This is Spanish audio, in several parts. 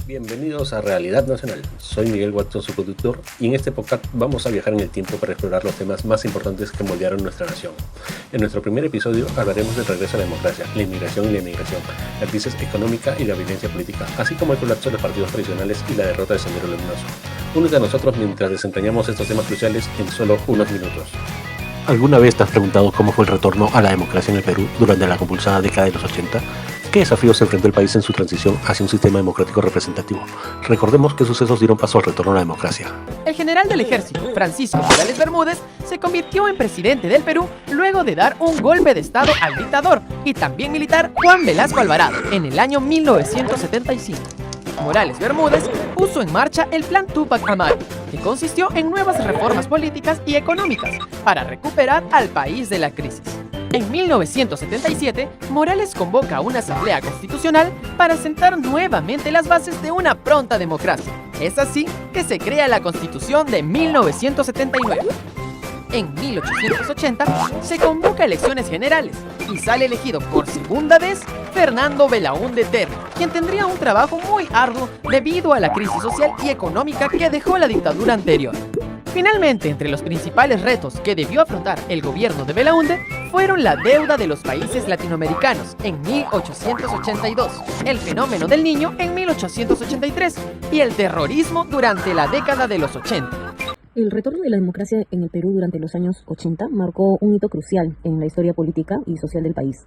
Bienvenidos a Realidad Nacional. Soy Miguel Watson, su conductor, y en este podcast vamos a viajar en el tiempo para explorar los temas más importantes que moldearon nuestra nación. En nuestro primer episodio hablaremos del regreso a la democracia, la inmigración y la emigración, la crisis económica y la violencia política, así como el colapso de los partidos tradicionales y la derrota de Sendero Luminoso. Únete a nosotros mientras desentrañamos estos temas cruciales en solo unos minutos. ¿Alguna vez te has preguntado cómo fue el retorno a la democracia en el Perú durante la convulsada década de los 80? ¿Qué desafíos se enfrentó el país en su transición hacia un sistema democrático representativo? Recordemos qué sucesos dieron paso al retorno a la democracia. El general del ejército, Francisco Morales Bermúdez, se convirtió en presidente del Perú luego de dar un golpe de estado al dictador y también militar Juan Velasco Alvarado en el año 1975. Morales Bermúdez puso en marcha el Plan Túpac Amaru, que consistió en nuevas reformas políticas y económicas para recuperar al país de la crisis. En 1977, Morales convoca una asamblea constitucional para sentar nuevamente las bases de una pronta democracia. Es así que se crea la Constitución de 1979. En 1880 se convoca elecciones generales y sale elegido por segunda vez Fernando Belaúnde Terry, quien tendría un trabajo muy arduo debido a la crisis social y económica que dejó la dictadura anterior. Finalmente, entre los principales retos que debió afrontar el gobierno de Belaúnde fueron la deuda de los países latinoamericanos en 1882, el fenómeno del Niño en 1883 y el terrorismo durante la década de los 80. El retorno de la democracia en el Perú durante los años 80 marcó un hito crucial en la historia política y social del país.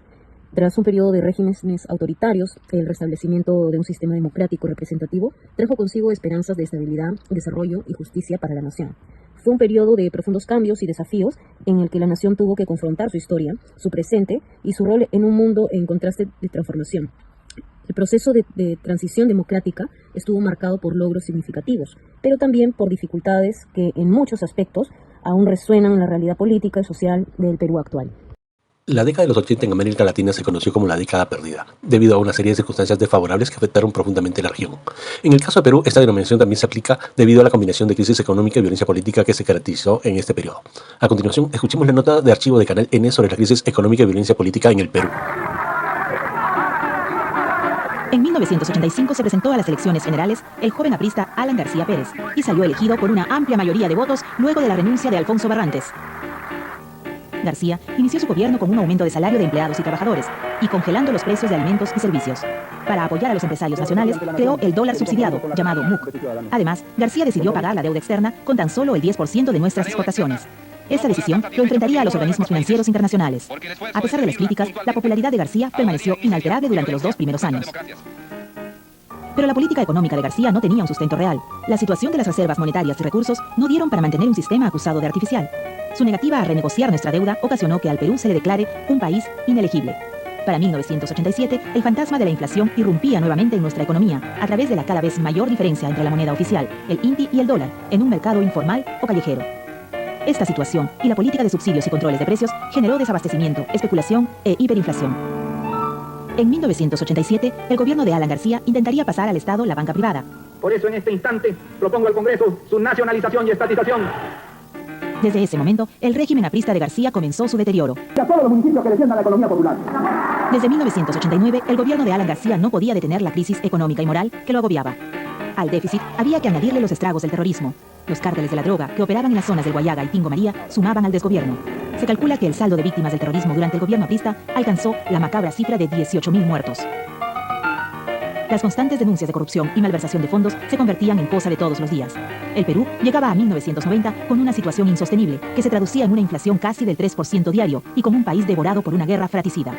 Tras un periodo de regímenes autoritarios, el restablecimiento de un sistema democrático representativo trajo consigo esperanzas de estabilidad, desarrollo y justicia para la nación. Fue un periodo de profundos cambios y desafíos en el que la nación tuvo que confrontar su historia, su presente y su rol en un mundo en contraste de transformación. El proceso de transición democrática estuvo marcado por logros significativos, pero también por dificultades que en muchos aspectos aún resuenan en la realidad política y social del Perú actual. La década de los 80 en América Latina se conoció como la década perdida, debido a una serie de circunstancias desfavorables que afectaron profundamente la región. En el caso de Perú, esta denominación también se aplica debido a la combinación de crisis económica y violencia política que se caracterizó en este periodo. A continuación, escuchemos la nota de archivo de Canal N sobre la crisis económica y violencia política en el Perú. En 1985 se presentó a las elecciones generales el joven aprista Alan García Pérez y salió elegido por una amplia mayoría de votos luego de la renuncia de Alfonso Barrantes. García inició su gobierno con un aumento de salario de empleados y trabajadores y congelando los precios de alimentos y servicios. Para apoyar a los empresarios nacionales, creó el dólar subsidiado, llamado MUC. Además, García decidió pagar la deuda externa con tan solo el 10% de nuestras exportaciones. Esta decisión lo enfrentaría a los organismos financieros internacionales. A pesar de las críticas, la popularidad de García permaneció inalterable durante los 2 primeros años. Pero la política económica de García no tenía un sustento real. La situación de las reservas monetarias y recursos no dieron para mantener un sistema acusado de artificial. Su negativa a renegociar nuestra deuda ocasionó que al Perú se le declare un país inelegible. Para 1987, el fantasma de la inflación irrumpía nuevamente en nuestra economía a través de la cada vez mayor diferencia entre la moneda oficial, el INTI y el dólar, en un mercado informal o callejero. Esta situación y la política de subsidios y controles de precios generó desabastecimiento, especulación e hiperinflación. En 1987, el gobierno de Alan García intentaría pasar al Estado la banca privada. Por eso en este instante propongo al Congreso su nacionalización y estatización. Desde ese momento, el régimen aprista de García comenzó su deterioro. A todos los municipios que defiendan la economía popular. Desde 1989, el gobierno de Alan García no podía detener la crisis económica y moral que lo agobiaba. Al déficit había que añadirle los estragos del terrorismo. Los cárteles de la droga que operaban en las zonas del Guayaga y Tingo María sumaban al desgobierno. Se calcula que el saldo de víctimas del terrorismo durante el gobierno aprista alcanzó la macabra cifra de 18.000 muertos. Las constantes denuncias de corrupción y malversación de fondos se convertían en cosa de todos los días. El Perú llegaba a 1990 con una situación insostenible que se traducía en una inflación casi del 3% diario y como un país devorado por una guerra fratricida.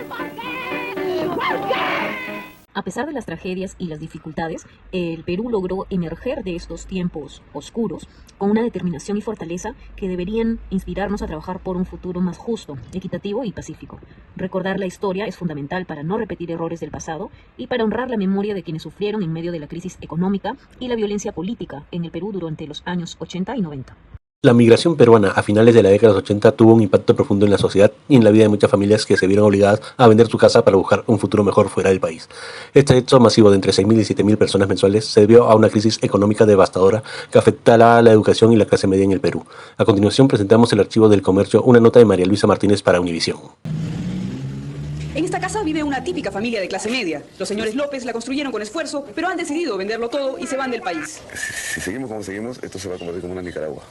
A pesar de las tragedias y las dificultades, el Perú logró emerger de estos tiempos oscuros con una determinación y fortaleza que deberían inspirarnos a trabajar por un futuro más justo, equitativo y pacífico. Recordar la historia es fundamental para no repetir errores del pasado y para honrar la memoria de quienes sufrieron en medio de la crisis económica y la violencia política en el Perú durante los años 80 y 90. La migración peruana a finales de la década de los 80 tuvo un impacto profundo en la sociedad y en la vida de muchas familias que se vieron obligadas a vender su casa para buscar un futuro mejor fuera del país. Este hecho masivo de entre 6.000 y 7.000 personas mensuales se debió a una crisis económica devastadora que afectará a la educación y la clase media en el Perú. A continuación presentamos el archivo del comercio, una nota de María Luisa Martínez para Univisión. En esta casa vive una típica familia de clase media. Los señores López la construyeron con esfuerzo, pero han decidido venderlo todo y se van del país. Si seguimos como seguimos, esto se va a convertir como una Nicaragua.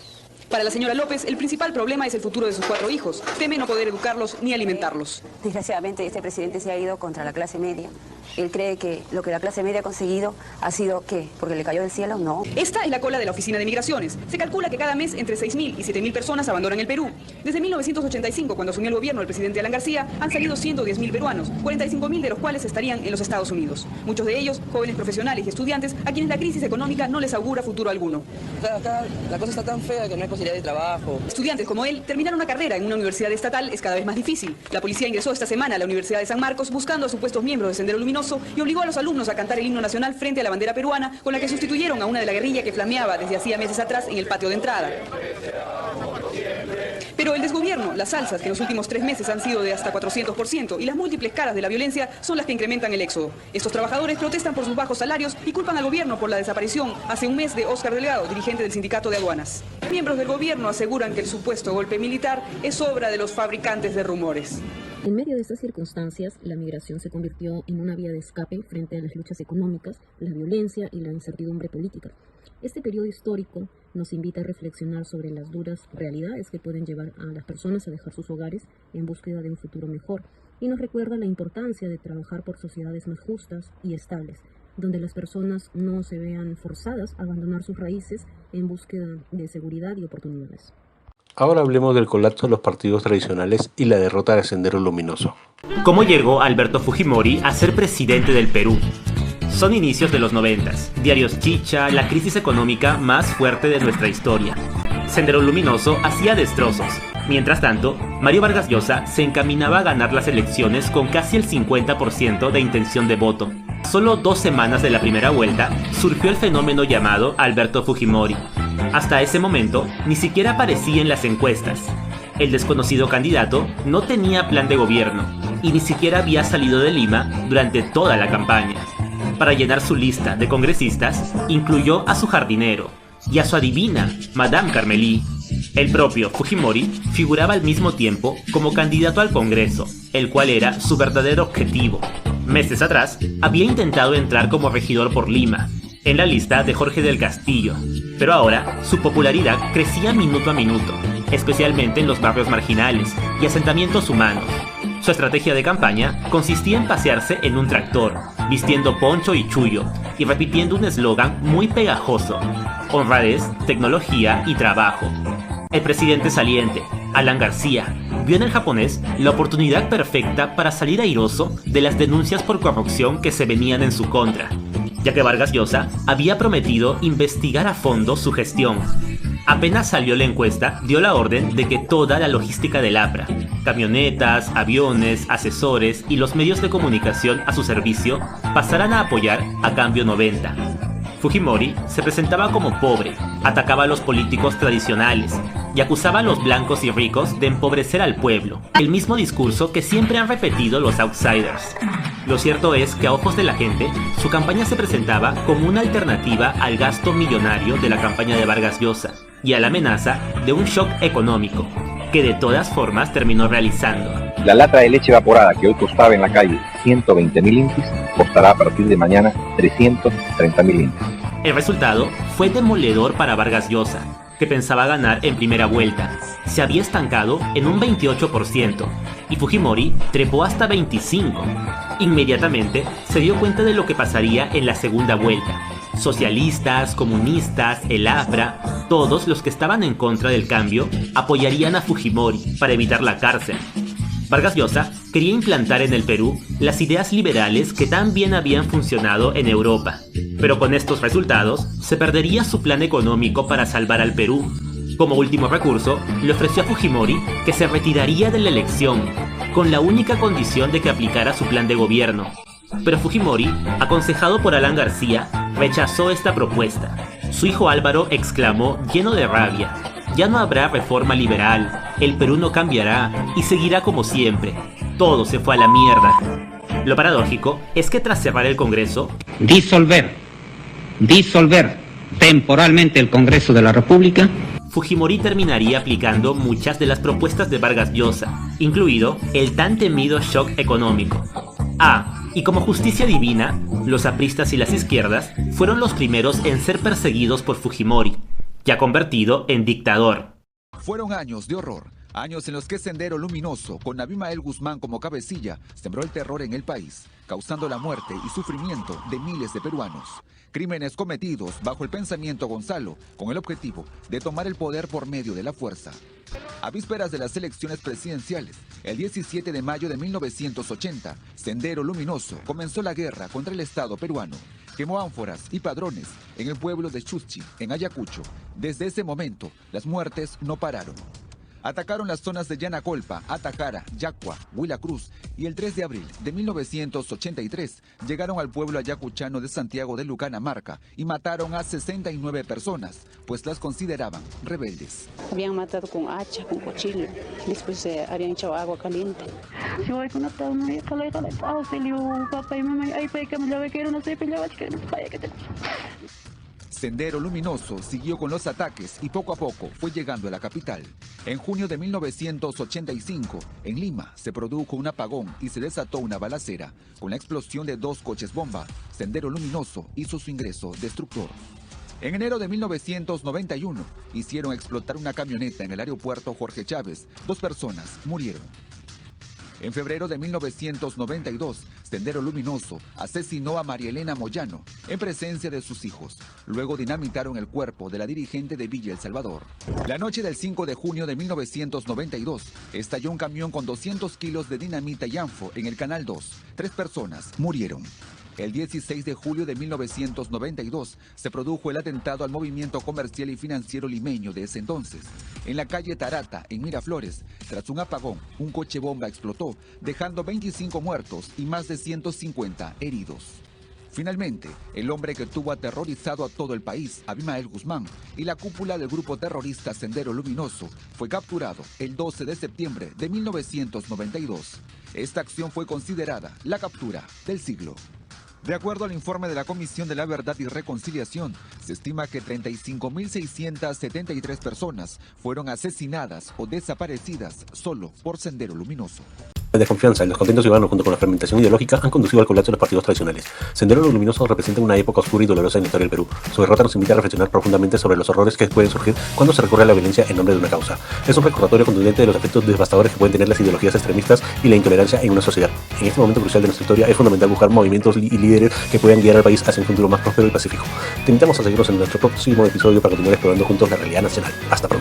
Para la señora López, el principal problema es el futuro de sus 4 hijos. Teme no poder educarlos ni alimentarlos. Desgraciadamente, este presidente se ha ido contra la clase media. Él cree que lo que la clase media ha conseguido ha sido, ¿qué? ¿Porque le cayó del cielo? No. Esta es la cola de la Oficina de Migraciones. Se calcula que cada mes entre 6.000 y 7.000 personas abandonan el Perú. Desde 1985, cuando asumió el gobierno el presidente Alan García, han salido 110.000 peruanos, 45.000 de los cuales estarían en los Estados Unidos. Muchos de ellos, jóvenes profesionales y estudiantes, a quienes la crisis económica no les augura futuro alguno. Acá la cosa está tan fea que no hay posibilidad de trabajo. Estudiantes como él, terminar una carrera en una universidad estatal es cada vez más difícil. La policía ingresó esta semana a la Universidad de San Marcos buscando a supuestos miembros de Sendero Luminoso y obligó a los alumnos a cantar el himno nacional frente a la bandera peruana, con la que sustituyeron a una de la guerrilla que flameaba desde hacía meses atrás en el patio de entrada. Pero el desgobierno, las alzas que en los últimos 3 meses han sido de hasta 400% y las múltiples caras de la violencia son las que incrementan el éxodo. Estos trabajadores protestan por sus bajos salarios y culpan al gobierno por la desaparición hace un mes de Óscar Delgado, dirigente del Sindicato de Aduanas. Miembros del gobierno aseguran que el supuesto golpe militar es obra de los fabricantes de rumores. En medio de estas circunstancias, la migración se convirtió en una vía de escape frente a las luchas económicas, la violencia y la incertidumbre política. Este periodo histórico nos invita a reflexionar sobre las duras realidades que pueden llevar a las personas a dejar sus hogares en búsqueda de un futuro mejor, y nos recuerda la importancia de trabajar por sociedades más justas y estables, donde las personas no se vean forzadas a abandonar sus raíces en búsqueda de seguridad y oportunidades. Ahora hablemos del colapso de los partidos tradicionales y la derrota de Sendero Luminoso. ¿Cómo llegó Alberto Fujimori a ser presidente del Perú? Son inicios de los 90s, diarios chicha, la crisis económica más fuerte de nuestra historia. Sendero Luminoso hacía destrozos. Mientras tanto, Mario Vargas Llosa se encaminaba a ganar las elecciones con casi el 50% de intención de voto. Solo 2 semanas de la primera vuelta, surgió el fenómeno llamado Alberto Fujimori. Hasta ese momento, ni siquiera aparecía en las encuestas. El desconocido candidato no tenía plan de gobierno y ni siquiera había salido de Lima durante toda la campaña. Para llenar su lista de congresistas, incluyó a su jardinero y a su adivina, Madame Carmelí. El propio Fujimori figuraba al mismo tiempo como candidato al Congreso, el cual era su verdadero objetivo. Meses atrás, había intentado entrar como regidor por Lima, en la lista de Jorge del Castillo, pero ahora su popularidad crecía minuto a minuto, especialmente en los barrios marginales y asentamientos humanos. Su estrategia de campaña consistía en pasearse en un tractor, vistiendo poncho y chullo, y repitiendo un eslogan muy pegajoso: honradez, tecnología y trabajo. El presidente saliente, Alan García, vio en el japonés la oportunidad perfecta para salir airoso de las denuncias por corrupción que se venían en su contra, ya que Vargas Llosa había prometido investigar a fondo su gestión. Apenas salió la encuesta, dio la orden de que toda la logística del APRA, camionetas, aviones, asesores y los medios de comunicación a su servicio pasaran a apoyar a cambio 90. Fujimori se presentaba como pobre, atacaba a los políticos tradicionales y acusaba a los blancos y ricos de empobrecer al pueblo, el mismo discurso que siempre han repetido los outsiders. Lo cierto es que a ojos de la gente, su campaña se presentaba como una alternativa al gasto millonario de la campaña de Vargas Llosa y a la amenaza de un shock económico, que de todas formas terminó realizando. La lata de leche evaporada que hoy costaba en la calle 120.000 intis, costará a partir de mañana 330.000 intis. El resultado fue demoledor para Vargas Llosa, que pensaba ganar en primera vuelta. Se había estancado en un 28% y Fujimori trepó hasta 25%. Inmediatamente se dio cuenta de lo que pasaría en la segunda vuelta. Socialistas, comunistas, el APRA, todos los que estaban en contra del cambio apoyarían a Fujimori para evitar la cárcel. Vargas Llosa quería implantar en el Perú las ideas liberales que tan bien habían funcionado en Europa, pero con estos resultados se perdería su plan económico para salvar al Perú. Como último recurso, le ofreció a Fujimori que se retiraría de la elección, con la única condición de que aplicara su plan de gobierno. Pero Fujimori, aconsejado por Alan García, rechazó esta propuesta. Su hijo Álvaro exclamó lleno de rabia: ya no habrá reforma liberal, el Perú no cambiará y seguirá como siempre. Todo se fue a la mierda. Lo paradójico es que tras cerrar el Congreso, disolver temporalmente el Congreso de la República, Fujimori terminaría aplicando muchas de las propuestas de Vargas Llosa, incluido el tan temido shock económico. Y como justicia divina, los apristas y las izquierdas fueron los primeros en ser perseguidos por Fujimori, ya convertido en dictador. Fueron años de horror, años en los que Sendero Luminoso, con Abimael Guzmán como cabecilla, sembró el terror en el país, causando la muerte y sufrimiento de miles de peruanos. Crímenes cometidos bajo el pensamiento Gonzalo, con el objetivo de tomar el poder por medio de la fuerza. A vísperas de las elecciones presidenciales, el 17 de mayo de 1980, Sendero Luminoso comenzó la guerra contra el Estado peruano. Quemó ánforas y padrones en el pueblo de Chuschi, en Ayacucho. Desde ese momento, las muertes no pararon. Atacaron las zonas de Yanacolpa, Atajara, Yacua, Huila Cruz y el 3 de abril de 1983 llegaron al pueblo ayacuchano de Santiago de Lucanamarca y mataron a 69 personas, pues las consideraban rebeldes. Habían matado con hacha, con cuchillo, después habían echado agua caliente. Sendero Luminoso siguió con los ataques y poco a poco fue llegando a la capital. En junio de 1985, en Lima, se produjo un apagón y se desató una balacera. Con la explosión de 2 coches bomba, Sendero Luminoso hizo su ingreso destructor. En enero de 1991, hicieron explotar una camioneta en el aeropuerto Jorge Chávez. 2 personas murieron. En febrero de 1992, Sendero Luminoso asesinó a María Elena Moyano en presencia de sus hijos. Luego dinamitaron el cuerpo de la dirigente de Villa El Salvador. La noche del 5 de junio de 1992, estalló un camión con 200 kilos de dinamita y anfo en el Canal 2. 3 personas murieron. El 16 de julio de 1992 se produjo el atentado al movimiento comercial y financiero limeño de ese entonces. En la calle Tarata, en Miraflores, tras un apagón, un coche bomba explotó, dejando 25 muertos y más de 150 heridos. Finalmente, el hombre que tuvo aterrorizado a todo el país, Abimael Guzmán, y la cúpula del grupo terrorista Sendero Luminoso, fue capturado el 12 de septiembre de 1992. Esta acción fue considerada la captura del siglo. De acuerdo al informe de la Comisión de la Verdad y Reconciliación, se estima que 35.673 personas fueron asesinadas o desaparecidas solo por Sendero Luminoso. La desconfianza y los contentos ciudadanos junto con la fragmentación ideológica han conducido al colapso de los partidos tradicionales. Sendero Luminoso representa una época oscura y dolorosa en la historia del Perú. Su derrota nos invita a reflexionar profundamente sobre los horrores que pueden surgir cuando se recurre a la violencia en nombre de una causa. Es un recordatorio contundente de los efectos devastadores que pueden tener las ideologías extremistas y la intolerancia en una sociedad. En este momento crucial de nuestra historia es fundamental buscar movimientos y líderes que puedan guiar al país hacia un futuro más próspero y pacífico. Te invitamos a seguirnos en nuestro próximo episodio para continuar explorando juntos la realidad nacional. Hasta pronto.